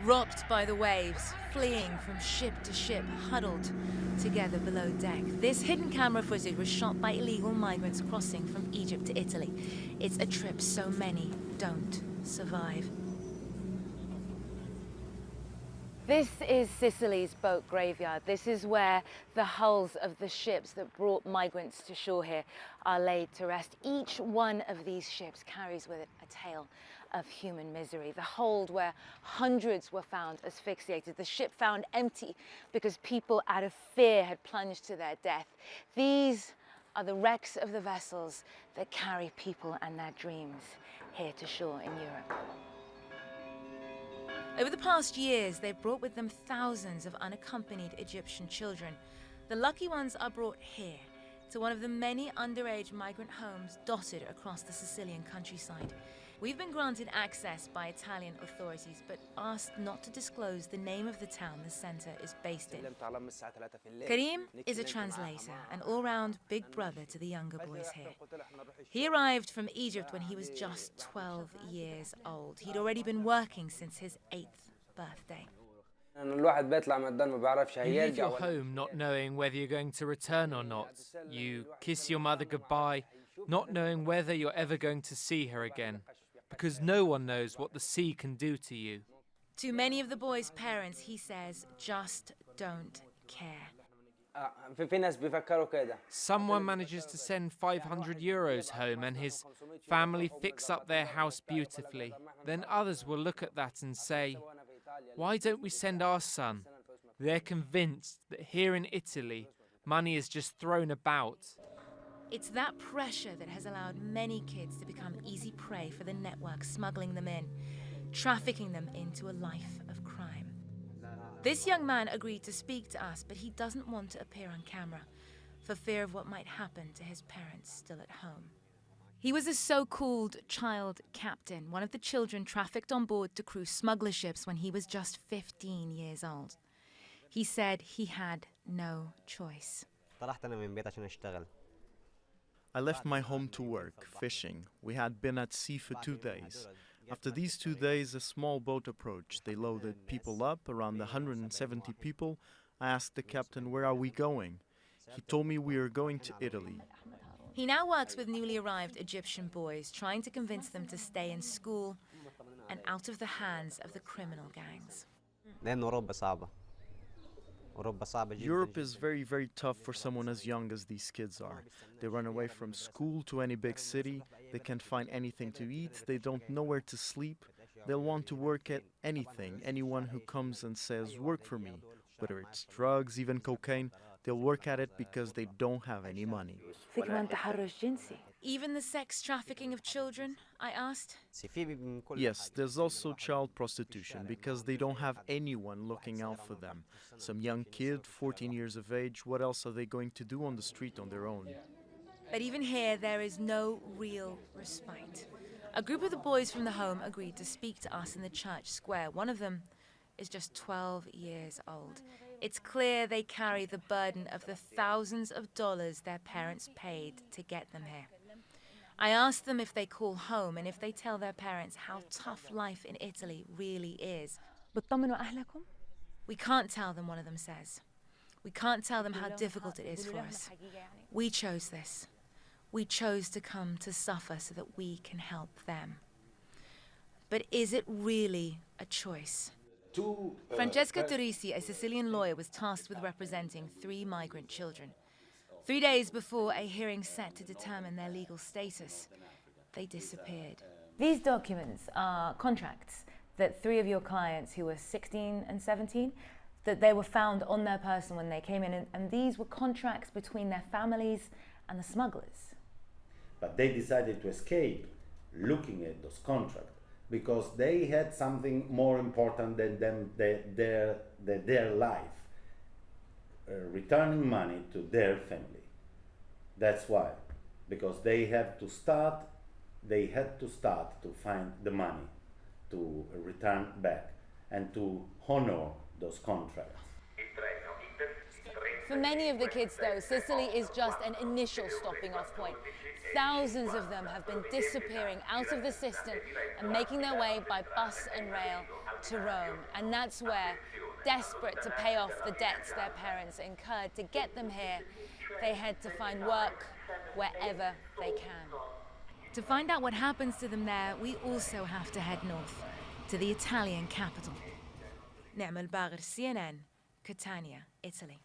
rocked by the waves, fleeing from ship to ship, huddled together below deck. This hidden camera footage was shot by illegal migrants crossing from Egypt to Italy. It's a trip so many don't survive. This is Sicily's boat graveyard. This is where the hulls of the ships that brought migrants to shore here are laid to rest. Each one of these ships carries with it a tale of human misery. The hold where hundreds were found asphyxiated, the ship found empty because people out of fear had plunged to their death. These are the wrecks of the vessels that carry people and their dreams here to shore in Europe. Over the past years, they've brought with them thousands of unaccompanied Egyptian children. The lucky ones are brought here, to one of the many underage migrant homes dotted across the Sicilian countryside. We've been granted access by Italian authorities, but asked not to disclose the name of the town the center is based in. Karim is a translator, an all-round big brother to the younger boys here. He arrived from Egypt when he was just 12 years old. He'd already been working since his 8th birthday. You leave your home not knowing whether you're going to return or not. You kiss your mother goodbye, not knowing whether you're ever going to see her again, because no one knows what the sea can do to you. To many of the boys' parents, he says, just don't care. Someone manages to send 500 euros home and his family fix up their house beautifully. Then others will look at that and say, why don't we send our son? They're convinced that here in Italy, money is just thrown about. It's that pressure that has allowed many kids to become easy prey for the network smuggling them in, trafficking them into a life of crime. This young man agreed to speak to us, but he doesn't want to appear on camera for fear of what might happen to his parents still at home. He was a so-called child captain, one of the children trafficked on board to cruise smuggler ships when he was just 15 years old. He said he had no choice. I left my home to work, fishing. We had been at sea for 2 days. After these 2 days, a small boat approached. They loaded people up, around 170 people. I asked the captain, where are we going? He told me we are going to Italy. He now works with newly arrived Egyptian boys, trying to convince them to stay in school and out of the hands of the criminal gangs. Europe is very, very tough for someone as young as these kids are. They run away from school to any big city. They can't find anything to eat. They don't know where to sleep. They'll want to work at anything. Anyone who comes and says, work for me, whether it's drugs, even cocaine, they'll work at it because they don't have any money. Even the sex trafficking of children, I asked? Yes, there's also child prostitution because they don't have anyone looking out for them. Some young kid, 14 years of age, what else are they going to do on the street on their own? But even here, there is no real respite. A group of the boys from the home agreed to speak to us in the church square. One of them is just 12 years old. It's clear they carry the burden of the thousands of dollars their parents paid to get them here. I asked them if they call home and if they tell their parents how tough life in Italy really is. We can't tell them, one of them says. We can't tell them how difficult it is for us. We chose this. We chose to come to suffer so that we can help them. But is it really a choice? Francesca Turrisi, a Sicilian lawyer, was tasked with representing 3 migrant children. 3 days before a hearing set to determine their legal status, they disappeared. These documents are contracts that 3 of your clients who were 16 and 17, that they were found on their person when they came in, and these were contracts between their families and the smugglers. But they decided to escape looking at those contracts because they had something more important than them, their life, returning money to their family. That's why, because they had to start to find the money to return back and to honor those contracts. For many of the kids, though, Sicily is just an initial stopping off point. Thousands of them have been disappearing out of the system and making their way by bus and rail to Rome. And that's where, desperate to pay off the debts their parents incurred to get them here, they head to find work wherever they can. To find out what happens to them there, we also have to head north, to the Italian capital. نعمل باغر CNN, Catania, Italy.